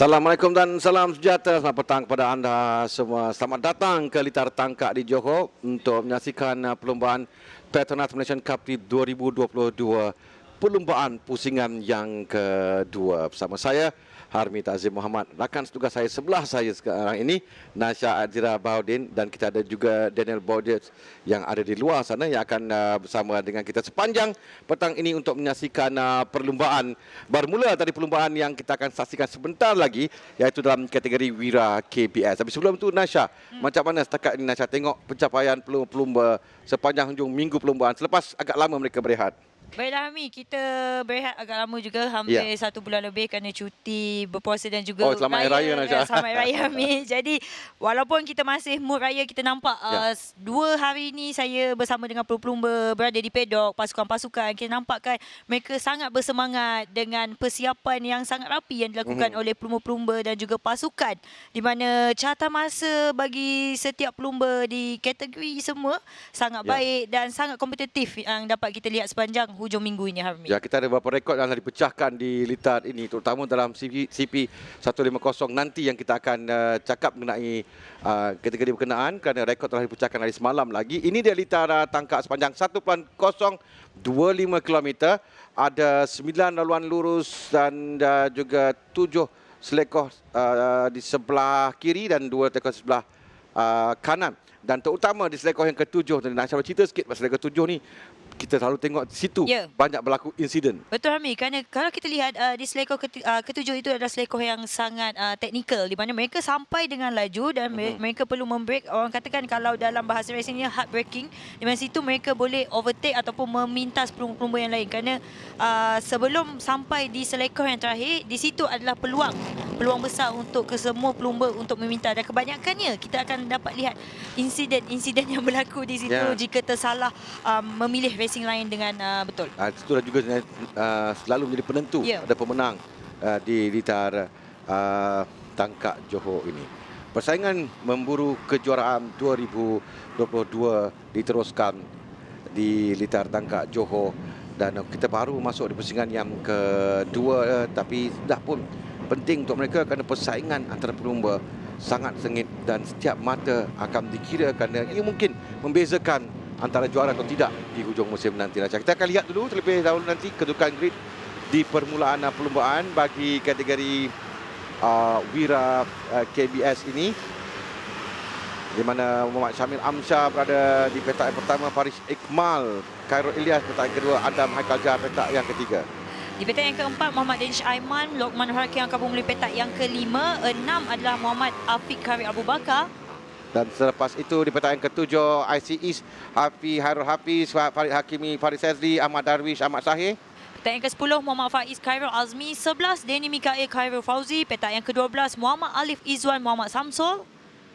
Assalamualaikum dan salam sejahtera. Selamat petang kepada anda semua. Selamat datang ke Litar Tangkak di Johor untuk menyaksikan perlombaan Petronas Malaysian Cup di 2022, perlombaan pusingan yang kedua. Bersama saya, Harmi Azim Muhammad. Rakan setugas saya sebelah saya sekarang ini, Nasha Adira Baudin, dan kita ada juga Daniel Baudet yang ada di luar sana yang akan bersama dengan kita sepanjang petang ini untuk menyaksikan perlombaan. Bermula dari perlombaan yang kita akan saksikan sebentar lagi, iaitu dalam kategori Wira KBS. Tapi sebelum itu, Nasha, macam mana setakat ini Nasha tengok pencapaian pelumba sepanjang hujung minggu perlombaan selepas agak lama mereka berehat? Baiklah Hami, kita berehat agak lama juga, hampir 1 bulan lebih kerana cuti berpuasa dan juga Selamat Hari Raya Nasha. Selamat Hari Raya Hami. Jadi walaupun kita masih mood raya, kita nampak 2 hari ni saya bersama dengan pelumba berada di pedok, pasukan-pasukan, kita nampakkan mereka sangat bersemangat dengan persiapan yang sangat rapi yang dilakukan oleh pelumba-pelumba dan juga pasukan, di mana carta masa bagi setiap pelumba di kategori semua sangat baik dan sangat kompetitif yang dapat kita lihat sepanjang hujung minggu ini, Harmi. Ya, kita ada beberapa rekod yang dipecahkan di litar ini, terutama dalam CP 150 nanti yang kita akan cakap mengenai kategori berkenaan, kerana rekod telah dipecahkan hari semalam lagi. Ini dia litar tangkak sepanjang 1.025 km, ada 9 laluan lurus dan juga 7 selekoh di sebelah kiri dan 2 selekoh sebelah kanan. Dan terutama di selekoh yang ke-7, nak cerita sikit pasal selekoh ke-7 ni, kita selalu tengok di situ banyak berlaku insiden. Betul, Hami, kerana kalau kita lihat di selekoh ketujuh itu adalah selekoh yang sangat teknikal, di mana mereka sampai dengan laju dan mereka perlu membreak. Orang katakan kalau dalam bahasa racing ni hard braking, di mana situ mereka boleh overtake ataupun memintas pelumba-pelumba yang lain, kerana sebelum sampai di selekoh yang terakhir, di situ adalah peluang besar untuk kesemua pelumba untuk meminta, dan kebanyakannya kita akan dapat lihat insiden yang berlaku di situ jika tersalah memilih racing lain dengan betul. Itulah juga selalu menjadi penentu ada pemenang di litar tangkak Johor ini. Persaingan memburu kejuaraan 2022 diteruskan di litar tangkak Johor, dan kita baru masuk di pusingan yang kedua, tapi dah pun penting untuk mereka kerana persaingan antara pelumba sangat sengit dan setiap mata akan dikira, kerana ia mungkin membezakan antara juara atau tidak di hujung musim nanti. Kita akan lihat dulu terlebih dahulu nanti kedudukan grid di permulaan perlombaan bagi kategori Wira KBS ini, di mana Muhammad Syamil Amsyah berada di petak yang pertama, Faris Iqmal, Khairul Ilyas petak yang kedua, Adam Haikal Jah petak yang ketiga. Di petak yang keempat, Muhammad Danish Aiman, Lokman Harki yang gabung di petak yang kelima. 6 adalah Muhammad Afiq Kari Abu Bakar. Dan selepas itu di petak yang ketujuh, IC East, Hairul Hafiz, Farid Hakimi, Farid Sezri, Ahmad Darwish, Ahmad Sahih. Petak yang ke-10, Muhammad Faiz Khairul Azmi. 11, Denny Mikael Khairul Fauzi. Petak yang ke-12, Muhammad Alif Izwan Muhammad Samsul.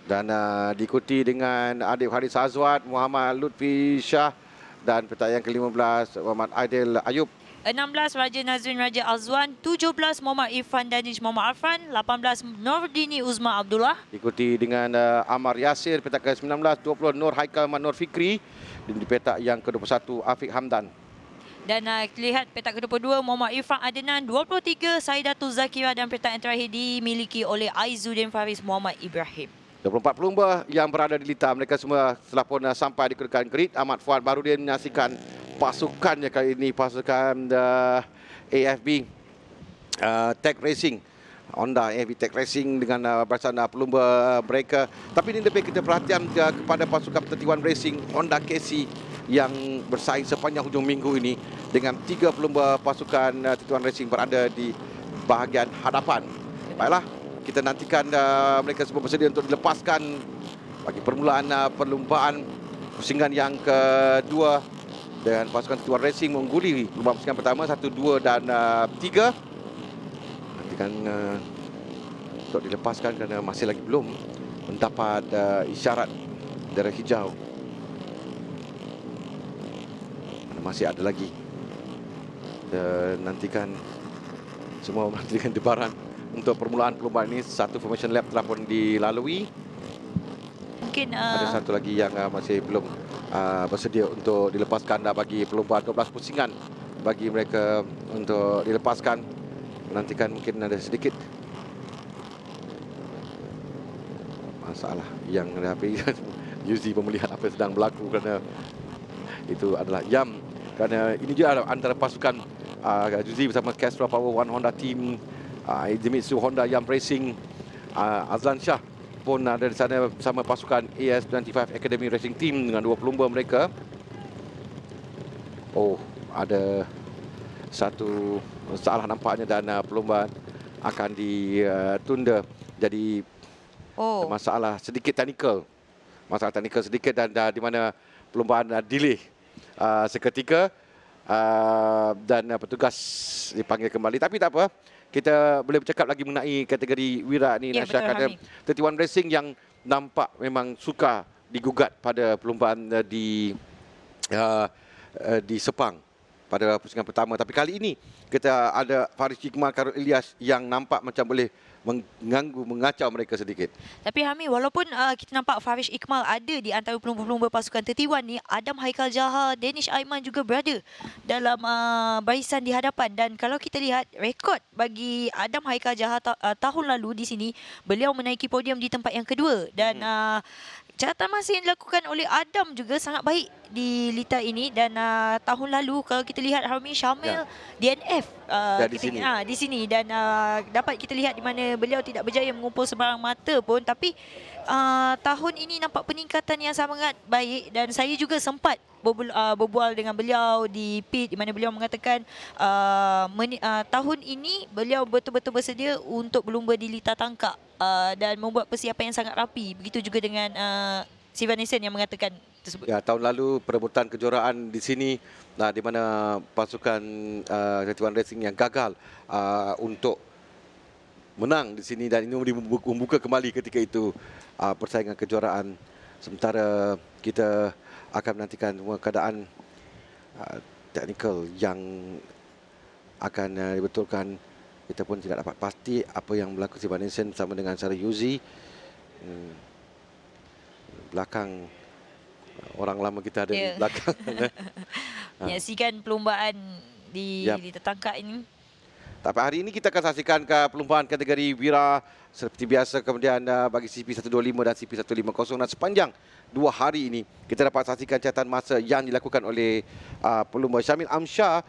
Dan diikuti dengan Adib Haris Azwat, Muhammad Lutfi Shah. Dan petak yang ke-15, Muhammad Aidil Ayub. 16, Raja Nazrin Raja Azwan. 17, Muhammad Irfan Danish Muhammad Arfan. 18, Nordini Uzma Abdullah. Diikuti dengan Amar Yasir, petak ke-19, 20, Nur Haikal Nur Fikri. Dan di petak yang ke-21, Afiq Hamdan. Dan lihat petak ke-22, Muhammad Irfan Adnan. 23, Saidatul Zakira, dan petak yang terakhir dimiliki oleh Aizuddin Faris Muhammad Ibrahim. 24 pelumba yang berada di litar, mereka semua telah pun sampai di kedudukan grid. Ahmad Fuad Barudin menyaksikan pasukannya kali ini, pasukan AFB Tech Racing, Honda AFB Tech Racing dengan barisan pelumba mereka. Tapi ini lebih kita perhatian kepada pasukan Tertiwan Racing Honda KC yang bersaing sepanjang hujung minggu ini, dengan 3 pelumba pasukan Tertiwan Racing berada di bahagian hadapan. Baiklah, kita nantikan mereka semua bersedia untuk dilepaskan bagi permulaan perlombaan pusingan yang kedua, dengan pasukan Tertiwan Racing mengungguli perlombaan pusingan pertama 1, 2 dan 3. Nantikan untuk dilepaskan kerana masih lagi belum mendapat isyarat darah hijau. Masih ada lagi. Dan nantikan semua menantikan debaran untuk permulaan perlombaan ini. Satu formation lap telah pun dilalui. Mungkin ada satu lagi yang masih belum bersedia untuk dilepaskan bagi perlombaan 12 pusingan bagi mereka untuk dilepaskan. Menantikan mungkin ada sedikit masalah yang tapi Yuzi pun melihat apa yang sedang berlaku kerana itu adalah jam kerana ini juga antara pasukan Yuzi bersama Castrol Power One Honda Team, Zenitsu Honda Yam Racing, Azlan Shah pun ada di sana bersama pasukan AS25 Academy Racing Team dengan 2 pelumba mereka. Oh, ada satu masalah nampaknya dan perlumbaan akan ditunda. Jadi masalah sedikit teknikal. Masalah teknikal sedikit dan di mana perlumbaan delay seketika dan petugas dipanggil kembali. Tapi tak apa. Kita boleh bercakap lagi mengenai kategori Wira ni, Ya, Nasha, kerana 31 Racing yang nampak memang suka digugat pada perlumbaan di Sepang pada pusingan pertama. Tapi kali ini kita ada Faris Iqmal, Karul Ilyas yang nampak macam boleh mengganggu, mengacau mereka sedikit. Tapi Hami, walaupun kita nampak Farish Iqmal ada di antara pelumba-pelumba pasukan 31 ni, Adam Haikal Jahar, Danish Aiman juga berada dalam barisan di hadapan. Dan kalau kita lihat rekod bagi Adam Haikal Jahar tahun lalu di sini, beliau menaiki podium di tempat yang kedua. Dan catatan masa yang dilakukan oleh Adam juga sangat baik di lita ini. Dan tahun lalu kalau kita lihat Harmi Syamil DNF di sini dan dapat kita lihat di mana beliau tidak berjaya mengumpul sebarang mata pun, tapi tahun ini nampak peningkatan yang sangat baik. Dan saya juga sempat berbual dengan beliau di pit di mana beliau mengatakan tahun ini beliau betul-betul bersedia untuk berlumba di lita tangkap dan membuat persiapan yang sangat rapi. Begitu juga dengan Sivan Nissan yang mengatakan tersebut. Ya, tahun lalu perebutan kejuaraan di sini di mana pasukan 31 Racing yang gagal untuk menang di sini, dan ini membuka kembali ketika itu persaingan kejuaraan. Sementara kita akan menantikan semua keadaan teknikal yang akan dibetulkan. Kita pun tidak dapat pasti apa yang berlaku Sivan Nissan bersama dengan Sarah Yuzi. Belakang orang lama kita ada di belakang. Menyaksikan perlumbaan di lita tangkap ini. Tapi hari ini kita akan saksikan ke perlumbaan kategori Wira seperti biasa, kemudian bagi CP125 dan CP150, dan sepanjang 2 hari ini kita dapat saksikan catatan masa yang dilakukan oleh pelumba Syamil Amsyar.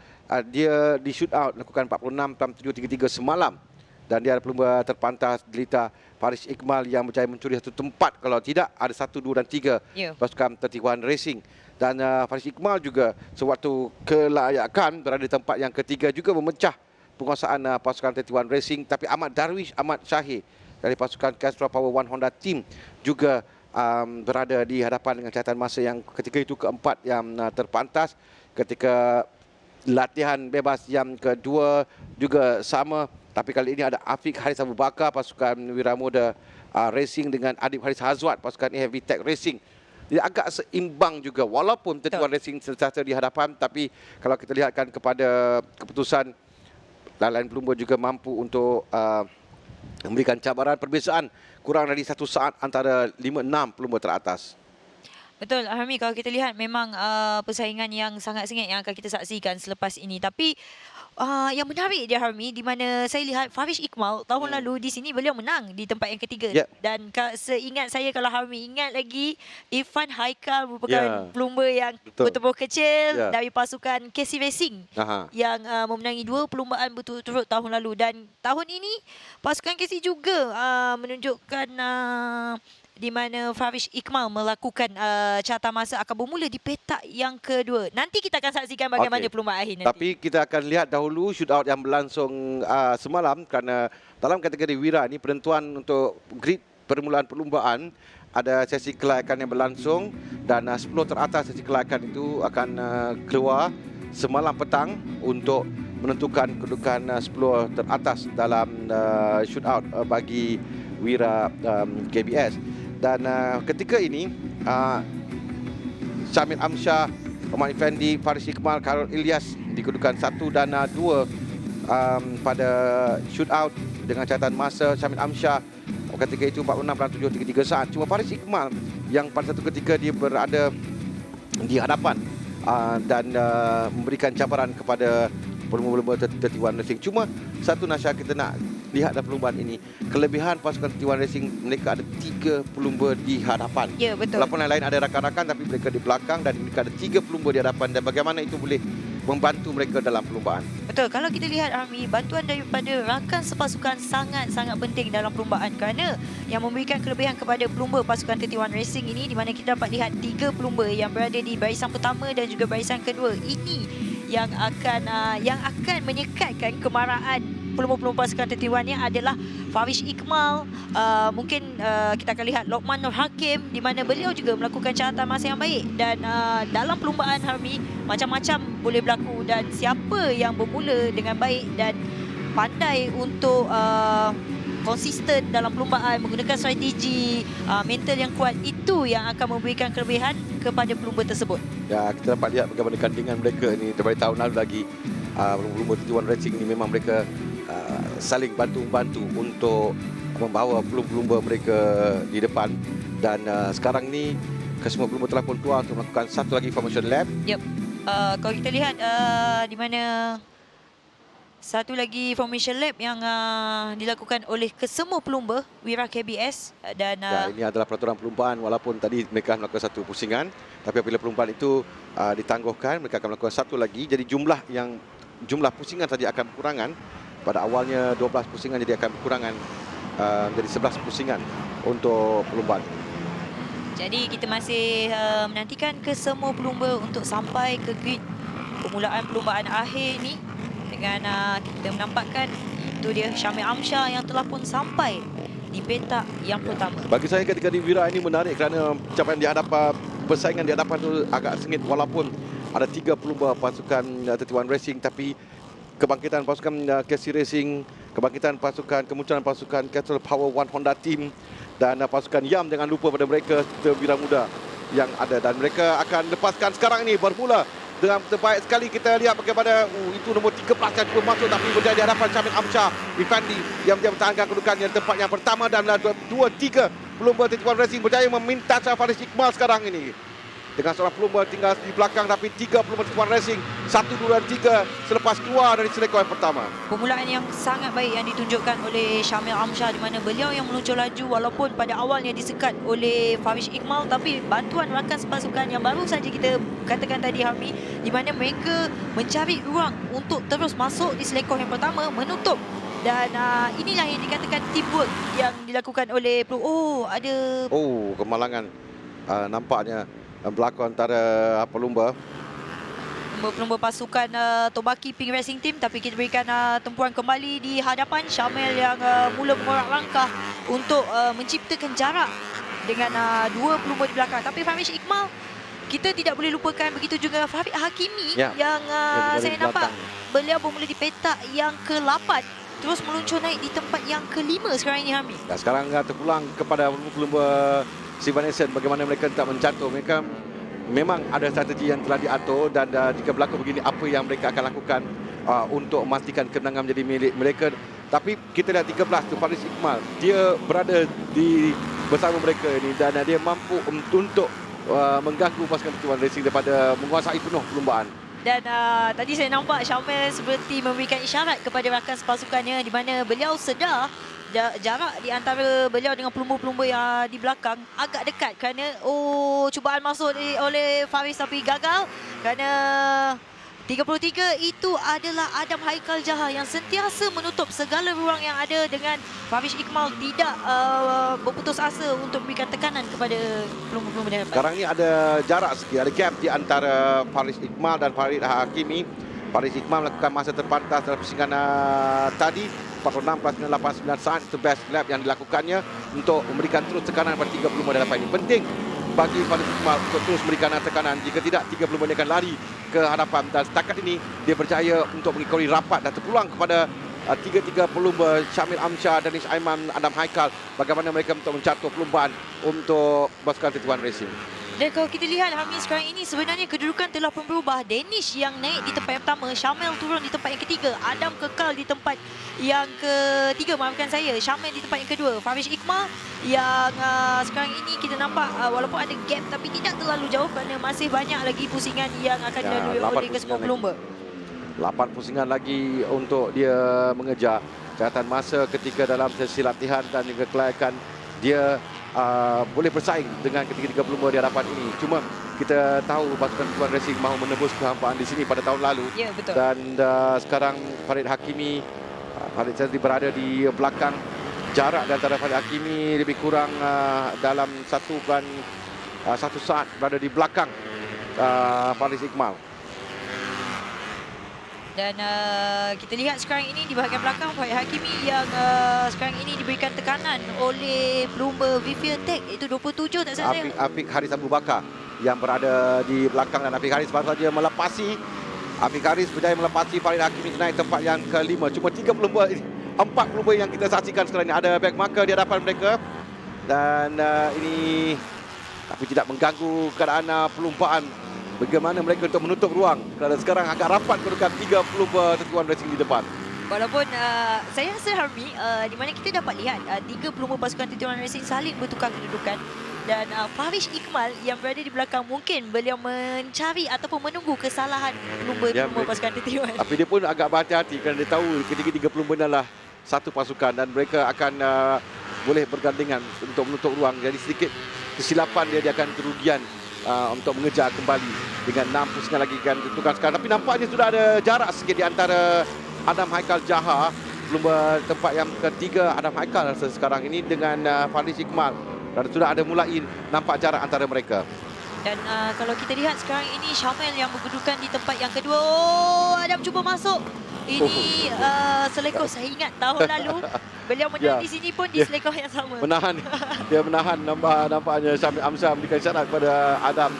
Dia di shoot out lakukan 46.733 semalam, dan dia ada pelumba terpantas di lita Faris Iqmal yang berjaya mencuri satu tempat, kalau tidak ada 1, 2 dan 3 pasukan 31 Racing. Dan Faris Iqmal juga sewaktu kelayakan berada di tempat yang ketiga juga memecah penguasaan pasukan 31 Racing. Tapi Ahmad Darwish, Ahmad Syahir dari pasukan Castrol Power One Honda Team juga berada di hadapan dengan catatan masa yang ketika itu keempat yang terpantas. Ketika latihan bebas yang kedua juga sama. Tapi kali ini ada Afiq Haris Abu Bakar pasukan Wira Muda Racing dengan Adib Haris Hazwat pasukan Heavy Tech Racing. Dia agak seimbang juga walaupun 31 Racing sentiasa di hadapan. Tapi kalau kita lihatkan kepada keputusan, lain pelumba juga mampu untuk memberikan cabaran perbezaan kurang dari 1 saat antara 5-6 pelumba teratas. Betul, Harmi, kalau kita lihat memang persaingan yang sangat sengit yang akan kita saksikan selepas ini. Tapi yang menarik dia, Harmi, di mana saya lihat Farish Iqmal tahun lalu di sini beliau menang di tempat yang ketiga. Dan seingat saya, kalau Harmi ingat lagi, Irfan Haikal merupakan pelumba yang betul-betul kecil dari pasukan KC Racing yang memenangi 2 perlumbaan berturut-turut tahun lalu. Dan tahun ini pasukan KC juga menunjukkan di mana Farish Iqmal melakukan catatan masa akan bermula di petak yang kedua. Nanti kita akan saksikan bagaimana perlumbaan akhir nanti. Tapi kita akan lihat dahulu shootout yang berlangsung semalam, kerana dalam kategori Wira ini penentuan untuk grid permulaan perlumbaan ada sesi kelayakan yang berlangsung, dan 10 teratas sesi kelayakan itu akan keluar semalam petang untuk menentukan kedudukan 10 teratas dalam shootout bagi Wira KBS. Dan ketika ini Syamil Amsyar, Omar Effendi, Faris Iqmal, Karul Ilyas di kedudukan 1 dan 2 pada shootout dengan catatan masa Syamil Amsyar ketika itu 46.733 saat. Cuma Faris Iqmal yang pada satu ketika dia berada di hadapan dan memberikan cabaran kepada pelumba-pelumba 31 Racing. Cuma satu, Nasha, kita nak lihat dalam perlumbaan ini, kelebihan pasukan T1 Racing, mereka ada 3 pelumba di hadapan. Ya, betul. Walaupun yang lain ada rakan-rakan, tapi mereka di belakang dan mereka ada 3 pelumba di hadapan, dan bagaimana itu boleh membantu mereka dalam perlumbaan. Betul, kalau kita lihat Army, bantuan daripada rakan sepasukan sangat-sangat penting dalam perlumbaan, kerana yang memberikan kelebihan kepada pelumba pasukan 31 Racing ini, di mana kita dapat lihat 3 pelumba yang berada di barisan pertama dan juga barisan kedua. Ini yang akan menyekatkan kemarahan pelumba-pelumba pasukan 31 ni adalah Farish Ikmal, mungkin kita akan lihat Lokman Nur Hakim, di mana beliau juga melakukan catatan masa yang baik, dan dalam perlumbaan Harmi macam-macam boleh berlaku, dan siapa yang bermula dengan baik dan pandai untuk konsisten dalam perlumbaan, menggunakan strategi mental yang kuat, itu yang akan memberikan kelebihan kepada pelumba tersebut. Ya, kita dapat lihat bagaimana gandingan mereka ini daripada tahun lalu lagi. Pelumba T1 Racing ini memang mereka saling bantu-bantu untuk membawa pelumba mereka di depan, dan sekarang ni kesemua pelumba telah pun keluar untuk melakukan satu lagi formation lap. Yep. Kalau kita lihat di mana satu lagi formation lap yang dilakukan oleh kesemua pelumba Wira KBS, dan Ya, ini adalah peraturan perlumbaan, walaupun tadi mereka melakukan satu pusingan, tapi apabila perlumbaan itu ditangguhkan, mereka akan melakukan satu lagi. Jadi jumlah pusingan saja akan berkurangan. Pada awalnya 12 pusingan, jadi akan berkurangan menjadi 11 pusingan untuk perlumbaan. Jadi kita masih menantikan kesemua pelumba untuk sampai ke grid permulaan perlumbaan akhir ini, dengan kita menampakkan itu dia Syamil Amsyar yang telah pun sampai di petak yang pertama. Bagi saya ketika di Wira ini menarik kerana pencapaian di hadapan, persaingan di hadapan itu agak sengit, walaupun ada 3 pelumba pasukan 31 Racing, tapi kebangkitan pasukan KC Racing, kemunculan pasukan Cattle Power One Honda Team, dan pasukan YAM, jangan lupa pada mereka Wira Muda yang ada, dan mereka akan lepaskan sekarang ini bermula dengan terbaik sekali. Kita lihat bagaimana itu nombor 13 kan cuba masuk, tapi berjaya di hadapan Syamil Amsyar Effendi yang dia mempertahankan kedudukan yang tempat yang pertama, dan 2-3 pelumba T1 Racing berjaya meminta Farish Ikmal sekarang ini. Dengan seorang pelumba tinggal di belakang, tapi 3 pelumba T1 Racing 1, 2 dan 3 selepas keluar dari selekor yang pertama. Permulaan yang sangat baik yang ditunjukkan oleh Syamil Amsyar, di mana beliau yang meluncur laju walaupun pada awalnya disekat oleh Farish Ikmal, tapi bantuan rakan sepasukan yang baru saja kita katakan tadi Hami, di mana mereka mencari ruang untuk terus masuk di selekor yang pertama, menutup, dan inilah yang dikatakan teamwork yang dilakukan oleh ada kemalangan nampaknya berlaku antara pelumba pasukan Tobaki Pink Racing Team, tapi kita berikan tempuran kembali di hadapan Syamil yang mula mengorak langkah untuk menciptakan jarak dengan 2 pelumba di belakang. Tapi Farish Ikmal, kita tidak boleh lupakan, begitu juga Farid Hakimi yang saya nampak beliau bermula di petak yang ke-8, terus meluncur naik di tempat yang ke-5 sekarang ini Hami. Dan sekarang terpulang kepada pelumba Sivan Nation, bagaimana mereka tak mencantum. Mereka memang ada strategi yang telah diatur, dan jika berlaku begini, apa yang mereka akan lakukan untuk memastikan kemenangan menjadi milik mereka. Tapi kita lihat 13 tu Farish Ikmal, dia berada bersama mereka ini, dan dia mampu untuk mengganggu pasukan T1 Racing daripada menguasai penuh perlumbaan. Dan tadi saya nampak Syamil seperti memberikan isyarat kepada rakan sepasukannya, di mana beliau sedar jarak di antara beliau dengan pelumba-pelumba yang di belakang agak dekat, kerana cubaan masuk oleh Faris tapi gagal, kerana 33 itu adalah Adam Haikal Jaha yang sentiasa menutup segala ruang yang ada, dengan Farish Ikmal tidak berputus asa untuk memberikan tekanan kepada pelumba-pelumba di hadapan. Sekarang ni ada jarak sikit, ada gap di antara Farish Ikmal dan Farid Hakimi. Farish Ikmal melakukan masa terpantas dalam pusingan tadi, 46 plus 89 saat, itu best lap yang dilakukannya untuk memberikan terus tekanan pada 3 pelumba di hadapan ini. Penting bagi Farish Ikmal untuk terus memberikan tekanan, jika tidak 3 pelumba dia akan lari ke hadapan, dan setakat ini dia berjaya untuk mengikuti rapat dan terpulang kepada 3 pelumba Syamil Amsyar, Danish Aiman, Adam Haikal, bagaimana mereka untuk mencatur perlumbaan untuk pasukan T1 Racing. Dan kalau kita lihat Hami, sekarang ini sebenarnya kedudukan telah pun berubah. Danish yang naik di tempat yang pertama, Syamil turun di tempat yang ketiga, Adam kekal di tempat yang ketiga, maafkan saya, Syamil di tempat yang kedua. Farish Ikmal yang sekarang ini kita nampak walaupun ada gap, tapi tidak terlalu jauh, kerana masih banyak lagi pusingan yang akan dilalui oleh kesemua pelumba. 8 pusingan lagi untuk dia mengejar. catatan masa ketika dalam sesi latihan dan juga kelayakan dia boleh bersaing dengan ketiga-tiga pelumba di hadapan ini. Cuma kita tahu pasukan Tuan Racing mahu menembus kehampaan di sini pada tahun lalu. Ya, betul. Dan sekarang Farid Hakimi, Farid Chazli berada di belakang. Jarak di antara Farid Hakimi lebih kurang dalam 1 saat berada di belakang Faris Iqmal. Dan kita lihat sekarang ini di bahagian belakang Farid Hakimi yang sekarang ini diberikan tekanan oleh pelumba Vivier Tech, iaitu 27 tak salah saya. Afiq Haris Abu Bakar yang berada di belakang, dan Afiq Haris baru saja melepasi. Afiq Haris berjaya melepasi Farid Hakimi naik tempat yang kelima. Cuma 3 pelumba, 4 pelumba yang kita saksikan sekarang ini. Ada back marker di hadapan mereka. Dan ini tapi tidak mengganggu keadaan pelumpaan. Bagaimana mereka untuk menutup ruang. Kerana sekarang agak rapat kedudukan 3 pelumba Tetuan Racing di depan. Walaupun saya rasa Harmi, di mana kita dapat lihat 3 pelumba pasukan Tetuan Racing saling bertukar kedudukan. Dan Farish Iqmal yang berada di belakang, mungkin beliau mencari ataupun menunggu kesalahan pelumba-pelumba pasukan Tetuan. Tapi dia pun agak berhati-hati kerana dia tahu ketiga-tiga pelumba adalah satu pasukan dan mereka akan boleh bergandengan untuk menutup ruang. Jadi sedikit kesilapan dia akan kerugian untuk mengejar kembali dengan 6 pusingan lagi kan ditukar sekarang. Tapi nampaknya sudah ada jarak sikit di antara Adam Haikal Jaha, pelumba tempat yang ketiga Adam Haikal sekarang ini dengan Farish Iqmal. Dan sudah ada mulai nampak jarak antara mereka. Dan kalau kita lihat sekarang ini Syamel yang berkedudukan di tempat yang kedua. Oh, Adam cuba masuk. Ini selekoh saya ingat tahun lalu beliau menang di sini pun di selekoh yang sama. Menahan. Dia menahan, nampaknya Syamil Amsyar memberikan syarat kepada Adam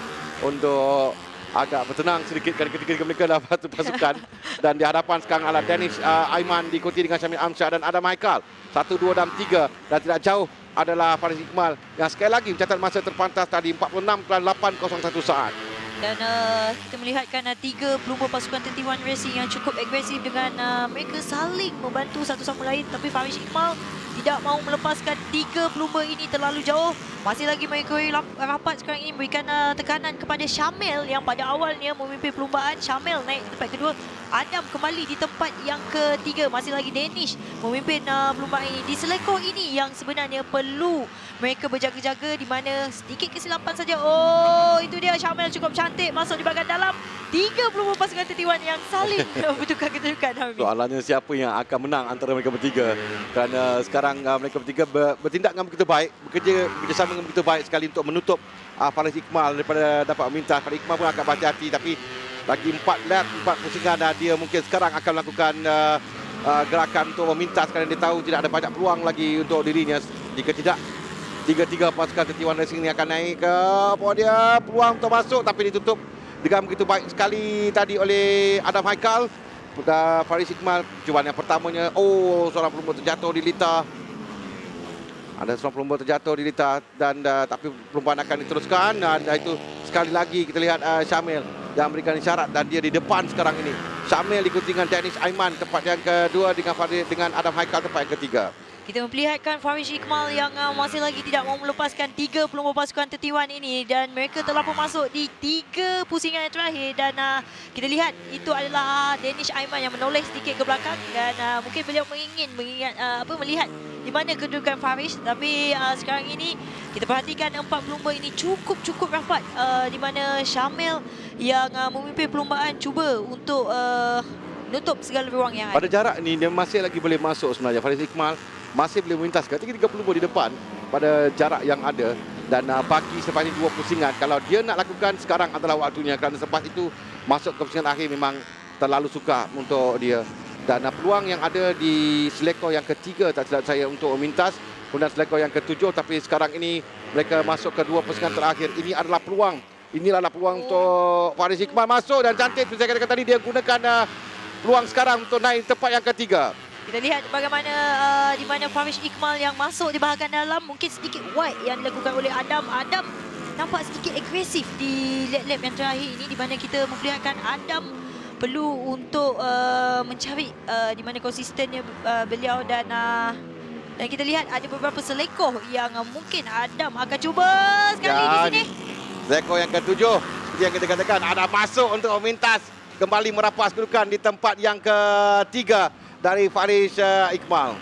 untuk agak bertenang sedikit kerana ketika mereka dah satu pasukan. Dan di hadapan sekarang adalah Danish Aiman diikuti dengan Syamil Amsyar dan Adam Haikal. 1, 2 dan 3 dan tidak jauh adalah Farish Iqmal yang sekali lagi mencatat masa terpantas tadi 46.801 saat. Dan kita melihatkan 3 pelumba pasukan Tetuan Racing yang cukup agresif dengan mereka saling membantu satu sama lain. Tapi Farish Iqmal tidak mahu melepaskan 3 pelumba ini terlalu jauh. Masih lagi mereka rapat sekarang ini memberikan tekanan kepada Syamel yang pada awalnya memimpin perlumbaan. Syamel naik ke tempat kedua. Adam kembali di tempat yang ketiga. Masih lagi Danish memimpin perlumbaan ini. Di selekoh ini yang sebenarnya perlu mereka berjaga-jaga, di mana sedikit kesilapan saja. Oh, itu dia Syamel cukup cantik masuk di bahagian dalam. 3 pelumba pasukan Tetuan yang saling bertukar kedudukan. Soalannya siapa yang akan menang antara mereka bertiga. Kerana sekarang mereka bertiga bertindak dengan begitu baik, bekerjasama dengan begitu baik sekali untuk menutup Farish Iqmal daripada dapat meminta. Farish Iqmal pun agak berhati-hati, tapi lagi 4 lap, 4 pusingan dia mungkin sekarang akan melakukan gerakan untuk memintas kerana dia tahu tidak ada banyak peluang lagi untuk dirinya. Jika tidak, 3 pasukan Tetuan Racing ini akan naik ke dia peluang untuk masuk, tapi ditutup dengan begitu baik sekali tadi oleh Adam Haikal. Farish Iqmal cubaan yang pertamanya, seorang pelumba terjatuh di litar. Ada seorang pelumba terjatuh di litar dan tapi perlumbaan akan diteruskan. Dan itu sekali lagi kita lihat Syamil yang memberikan isyarat dan dia di depan sekarang ini. Syamil diikuti dengan Danish Aiman tempat yang kedua dengan Adam Haikal tempat yang ketiga. Kita memperlihatkan Farish Iqmal yang masih lagi tidak mahu melepaskan 3 pelumba pasukan Tetuan ini, dan mereka telah pun masuk di 3 pusingan yang terakhir. Dan kita lihat itu adalah Danish Aiman yang menoleh sedikit ke belakang, dan mungkin beliau melihat di mana kedudukan Farish. Tapi sekarang ini kita perhatikan 4 pelumba ini cukup rapat, di mana Syamil yang memimpin perlumbaan cuba untuk menutup segala ruang yang ada. Pada jarak ni dia masih lagi boleh masuk sebenarnya. Farish Iqmal masih boleh melintas ketika 30 di depan pada jarak yang ada, dan bagi selepas ini 2 pusingan. Kalau dia nak lakukan, sekarang adalah waktunya, kerana selepas itu masuk ke pusingan akhir memang terlalu sukar untuk dia. Dan peluang yang ada di selekoh yang ketiga tak silap saya untuk memintas, kemudian selekoh yang ketujuh, tapi sekarang ini mereka masuk ke 2 pusingan terakhir. Ini adalah peluang. Inilah peluang untuk Farish Iqmal masuk, dan cantik seperti saya katakan tadi, dia gunakan peluang sekarang untuk naik tempat yang ketiga. Kita lihat bagaimana di mana Farish Iqmal yang masuk di bahagian dalam, mungkin sedikit wide yang dilakukan oleh Adam. Adam nampak sedikit agresif di lap-lap yang terakhir ini, di mana kita memperlihatkan Adam perlu untuk mencari di mana konsistennya beliau, dan kita lihat ada beberapa selekoh yang mungkin Adam akan cuba sekali di sini. Selekoh yang ketujuh, seperti yang kita katakan, Adam masuk untuk memintas, kembali merapas kedudukan di tempat yang ketiga. dari Faris Iqmal.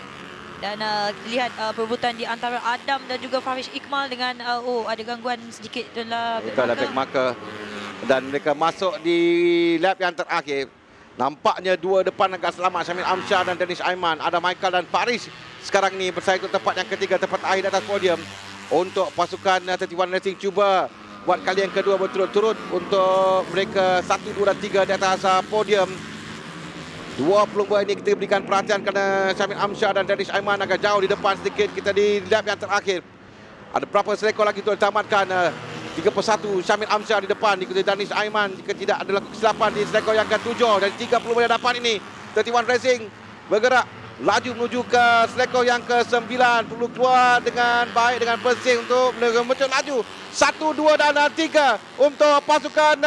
Dan lihat perebutan di antara Adam dan juga Faris Iqmal dengan ada gangguan sedikit dalam Itu ada back marker. Dan mereka masuk di lap yang terakhir. Nampaknya dua depan agak selamat, Syamil Amsyar dan Danish Aiman. Adam Haikal dan Faris sekarang ni bersaing untuk tempat yang ketiga, tempat akhir di atas podium. Untuk pasukan 31 Racing cuba buat kali yang kedua berturut-turut untuk mereka 1, 2 dan 3 di atas podium. Dua pelumba ini kita berikan perhatian kerana Syamil Amsyar dan Danish Aiman agak jauh di depan sedikit kita di lap yang terakhir. Ada berapa selekor lagi untuk ditamatkan? 3 per 1 Syamil Amsyar di depan, diikuti Danish Aiman jika tidak ada kesilapan di selekor yang ke-7. Dan 3 pelumba di hadapan ini 31 Racing bergerak laju menuju ke selekor yang ke-9. Perlu keluar dengan baik dengan bersih untuk mencot laju 1, 2 dan 3 untuk pasukan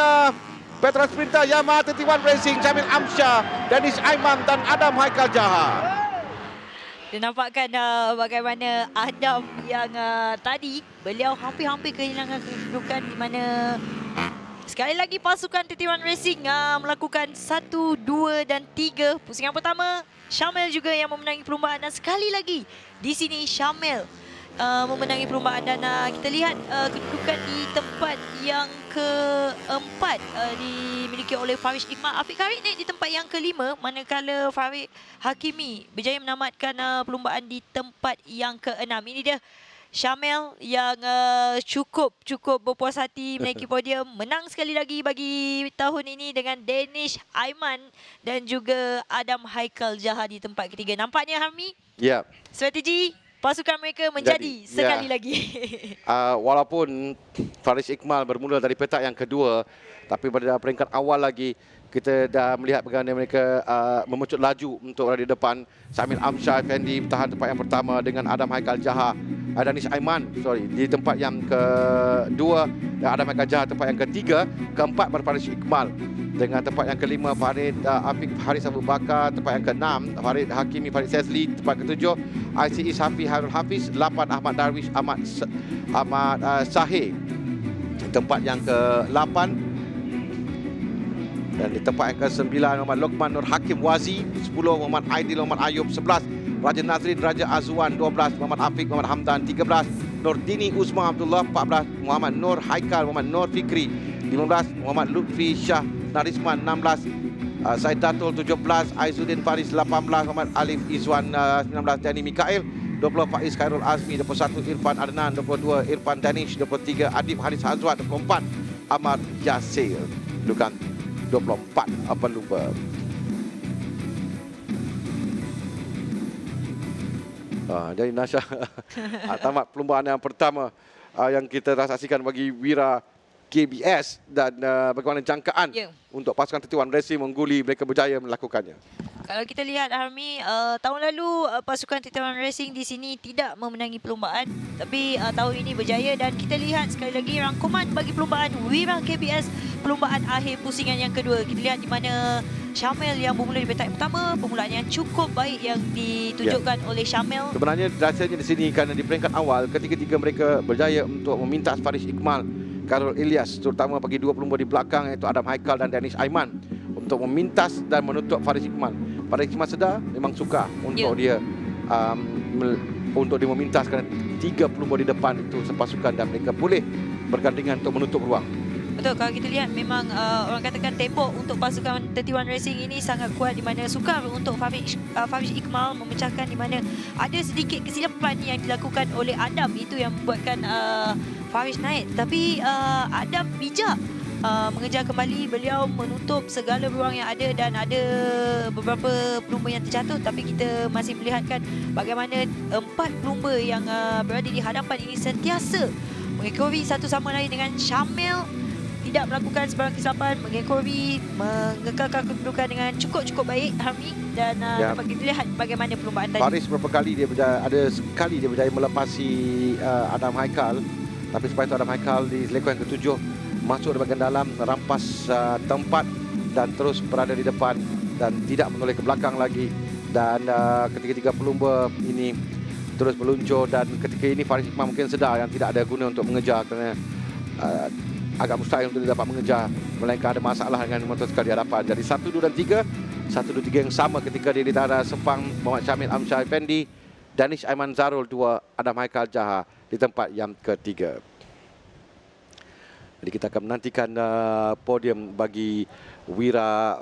Petra Sprinter Yamaha 31 Racing, Syamil Amsyar, Danish Aiman dan Adam Haikal Jahar. Dia nampakkan bagaimana Adam yang tadi beliau hampir-hampir kehilangan kedudukan di mana sekali lagi pasukan 31 Racing melakukan 1, 2 dan 3. Pusingan pertama Syamil juga yang memenangi perlumbaan dan sekali lagi di sini Syamil memenangi perlumbaan dan kita lihat kedudukan di tempat yang keempat dimiliki oleh Faris Iqmal. Afiq Karim naik di tempat yang kelima manakala Farid Hakimi berjaya menamatkan perlumbaan di tempat yang keenam. Ini dia Syamil yang cukup berpuas hati menaiki podium, menang sekali lagi bagi tahun ini dengan Danish Aiman dan juga Adam Haikal Jahar di tempat ketiga. Nampaknya Harmi, Ya. strategi pasukan mereka menjadi sekali lagi. Walaupun Faris Iqmal bermula dari petak yang kedua, tapi pada peringkat awal lagi kita dah melihat bagaimana mereka memecut laju untuk berada di depan. Syamil Amsyar Effendi bertahan tempat yang pertama dengan Adam Haikal Jahar. Danish Aiman di tempat yang kedua, dan Adam Haikal Jahar tempat yang ketiga. Keempat Faris Iqmal dengan tempat yang kelima Farid Afiq Haris Abu Bakar, tempat yang keenam Farid Hakimi Farid Sezli, tempat ketujuh ICE Safi Harul Hafiz, 8 Ahmad Darwish Ahmad Sahih, tempat yang ke-8. Dan di tempat yang ke-9 Muhammad Lokman Nur Hakim Wazi, 10 Muhammad Aidil Muhammad Ayub, 11 Raja Nazrin Raja Azwan, 12 Muhammad Afiq Muhammad Hamdan, 13 Nurdini Usman Abdullah, 14 Muhammad Nur Haikal Muhammad Nur Fikri, 15 Muhammad Lutfi Shah Narisman, 16 Said Datul, 17 Aizuddin Faris, 18 Muhammad Alif Izwan, 19 Dani Mikael, 20 Faiz Khairul Azmi, 21 Irfan Adnan, 22 Irfan Danish, 23 Adib Haris Hazwat, 24 Ahmad Yasir. Dudukan 24 pelumba. Jadi Nasha tamat perlumbaan yang pertama yang kita saksikan bagi Wira KBS dan bagaimana jangkaan untuk pasukan 31 Racing mengguli, mereka berjaya melakukannya. Kalau kita lihat Army, tahun lalu pasukan 31 Racing di sini tidak memenangi perlumbaan, tapi tahun ini berjaya dan kita lihat sekali lagi rangkuman bagi perlumbaan Wira KBS perlumbaan akhir pusingan yang kedua. Kita lihat di mana Syamil yang bermula di petak pertama, permulaan yang cukup baik yang ditunjukkan oleh Syamil. Sebenarnya rasanya di sini kerana di peringkat awal ketiga-tiga mereka berjaya untuk memintas Faris Iqmal, Karol Ilyas, terutama bagi dua pelumba di belakang iaitu Adam Haikal dan Danish Aiman untuk memintas dan menutup Faris Iqmal. Faris Iqmal sedar memang suka untuk dia memintas kerana tiga pelumba di depan itu sepasukan dan mereka boleh bergandingan untuk menutup ruang. Betul, kalau kita lihat memang orang katakan tembok untuk pasukan 31 Racing ini sangat kuat di mana sukar untuk Faris Iqmal memecahkan, di mana ada sedikit kesilapan yang dilakukan oleh Adam itu yang membuatkan Faris naik. Tapi Adam bijak mengejar kembali, beliau menutup segala ruang yang ada dan ada beberapa pelumba yang terjatuh, tapi kita masih melihatkan bagaimana empat pelumba yang berada di hadapan ini sentiasa mengekori satu sama lain dengan Syamil tidak melakukan sebarang kesilapan, mengekori, mengekalkan kedudukan dengan cukup baik Harmi, dan dapat kita lihat bagaimana perlumbaan tadi. Faris beberapa kali dia berjaya melepasi Adam Haikal, tapi sebab itu Adam Haikal di selekor yang ke-7 masuk di bahagian dalam, rampas tempat dan terus berada di depan dan tidak menoleh ke belakang lagi. Dan ketiga-tiga pelumba ini terus meluncur dan ketika ini Faris Iqmal mungkin sedar yang tidak ada guna untuk mengejar kerana agak mustahil untuk dia dapat mengejar, melainkan ada masalah dengan motosikal di hadapan. Jadi 1, 2 dan 3 1, 2, 3 yang sama ketika di litara Sepang, Muhammad Syamil Amsyar Effendi, Danish Aiman Zarul 2, Adam Haikal Jaha di tempat yang ketiga. Jadi kita akan menantikan podium bagi Wira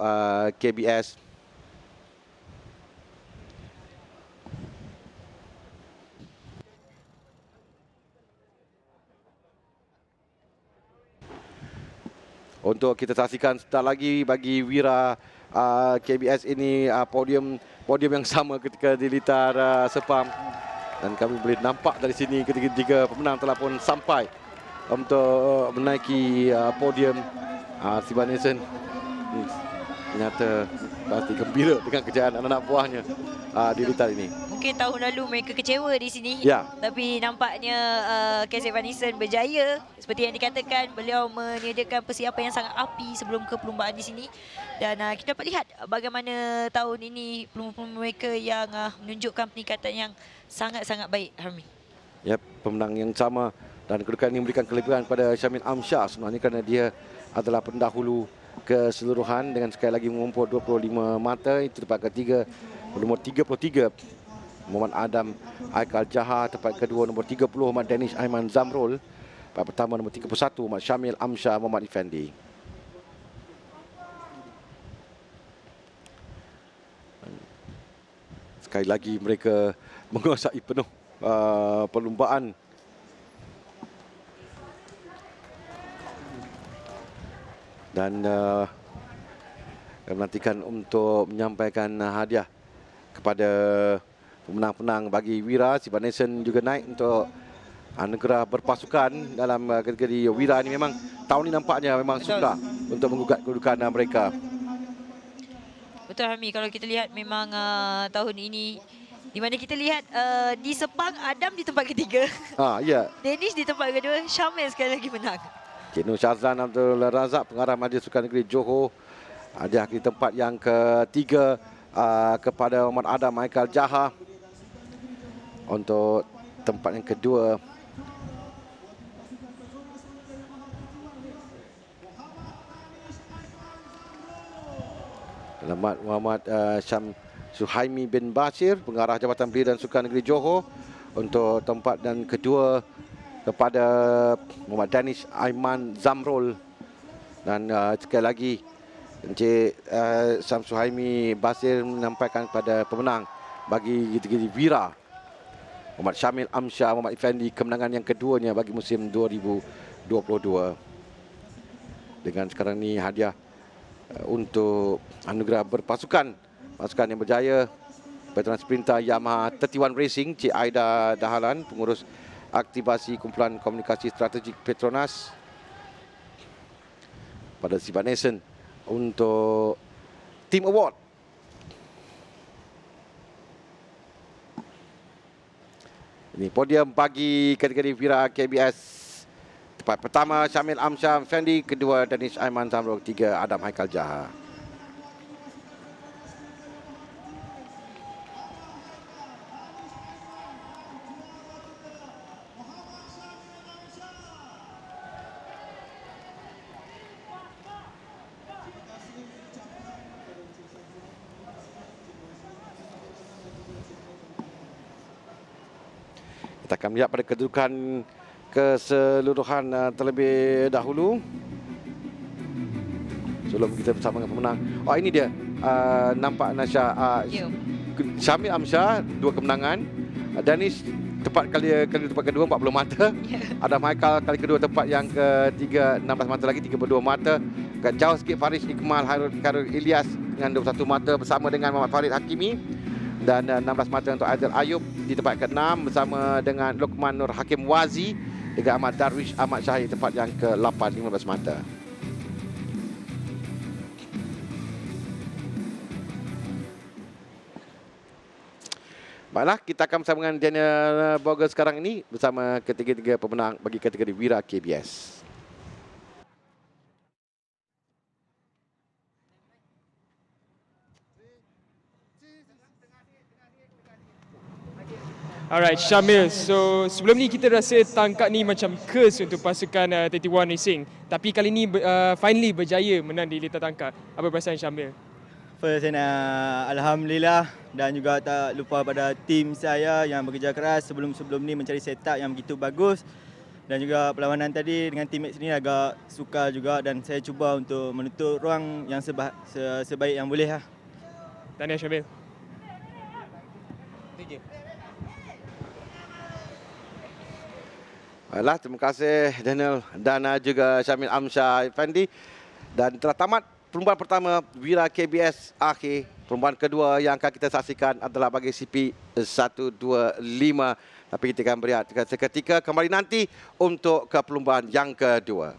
KBS. Untuk kita saksikan sebentar lagi bagi Wira KBS ini podium yang sama ketika di litar Sepang, dan kami boleh nampak dari sini ketiga pemenang telah pun sampai untuk menaiki podium. Siban Nation ternyata pasti gembira dengan kejayaan anak-anak buahnya di litar ini. Mungkin tahun lalu mereka kecewa di sini. Ya. Tapi nampaknya KZ Van Nison berjaya. Seperti yang dikatakan, beliau menyediakan persiapan yang sangat api sebelum ke perlumbaan di sini. Dan kita dapat lihat bagaimana tahun ini pelumba-pelumba mereka yang menunjukkan peningkatan yang sangat-sangat baik, Harmi. Ya, pemenang yang sama, dan kedudukan ini memberikan kelebihan kepada Syamil Amsyar sebenarnya kerana dia adalah pendahulu keseluruhan dengan sekali lagi mengumpul 25 mata. Itu tempat ketiga, nombor 33 Muhammad Adam Haikal Jaha, tempat kedua nombor 30 Muhammad Danish Aiman Zamrul, tempat pertama nombor 31 Muhammad Syamil Amsyar Muhammad Effendi. Sekali lagi mereka menguasai penuh perlumbaan. Dan menantikan untuk menyampaikan hadiah kepada pemenang-pemenang bagi Wira. Siban Nation juga naik untuk anugerah berpasukan dalam kategori Wira ini. Memang tahun ini nampaknya memang susah untuk menggugat kedudukan mereka. Betul, Harmi. Kalau kita lihat memang tahun ini, di mana kita lihat di Sepang, Adam di tempat ketiga. Ya. Danish di tempat kedua, Syamil sekali lagi menang. Cik Nur Syazlan Abdul Razak, pengarah Majlis Sukan Negeri Johor, hadiah di tempat yang ketiga kepada Muhammad Adam Haikal Jaha. Untuk tempat yang kedua, Selamat Muhammad Syam Suhaimi bin Bashir, pengarah Jabatan Belia dan Sukan Negeri Johor. Untuk tempat dan kedua kepada Muhammad Danish Aiman Zamrul. Dan sekali lagi Encik Syam Suhaimi Bashir menyampaikan kepada pemenang bagi kategori Wira, Muhammad Syamil Amsyar Muhammad Effendi, kemenangan yang keduanya bagi musim 2022. Dengan sekarang ni hadiah untuk anugerah berpasukan, pasukan yang berjaya, Veteran Sprinter Yamaha 31 Racing, Cik Aida Dahalan, pengurus aktivasi Kumpulan Komunikasi Strategik Petronas, pada Siban Nation untuk Team Award. Ini podium bagi kategori Wira KBS. Tempat pertama Syamil Amsyar Effendi, kedua Danish Aiman Zamrul, tiga Adam Haikal Jaha. Kita akan melihat pada kedudukan keseluruhan terlebih dahulu sebelum kita bersama dengan pemenang. Ini dia, nampak Nasha, Syamil Amsyar 2 kemenangan, Danish tempat kedua 40 mata, Adam Haikal kali kedua tempat yang ketiga 16 mata lagi, 32 mata. Jauh sikit Faris Iqmal Khairul Ilyas dengan 21 mata bersama dengan Muhammad Farid Hakimi. Dan 16 mata untuk Aidil Ayub di tempat ke-6 bersama dengan Luqman Nur Hakim Wazi dengan Ahmad Darwish Ahmad Syahir tempat yang ke-8, 15 mata. Baiklah, kita akan bersama dengan Daniel Boger sekarang ini bersama ketiga-tiga pemenang bagi kategori Wira KBS. Alright, Syamil. So, sebelum ni kita rasa tangkap ni macam curse untuk pasukan 31 Racing. Tapi kali ni finally berjaya menang di litar tangkap. Apa perasaan Syamil? First, saya nak alhamdulillah dan juga tak lupa pada tim saya yang bekerja keras sebelum ni mencari setup yang begitu bagus. Dan juga perlawanan tadi dengan teammate sini agak sukar juga dan saya cuba untuk menutup ruang yang sebaik yang boleh lah. Tahniah Syamil. Baiklah, terima kasih Daniel dan juga Syamil Amsyah Effendi. Dan telah tamat perlumbaan pertama Wira KBS akhir. Perlumbaan kedua yang akan kita saksikan adalah bagi CP 125. Tapi kita akan berehat seketika kembali nanti untuk ke perlumbaan yang kedua.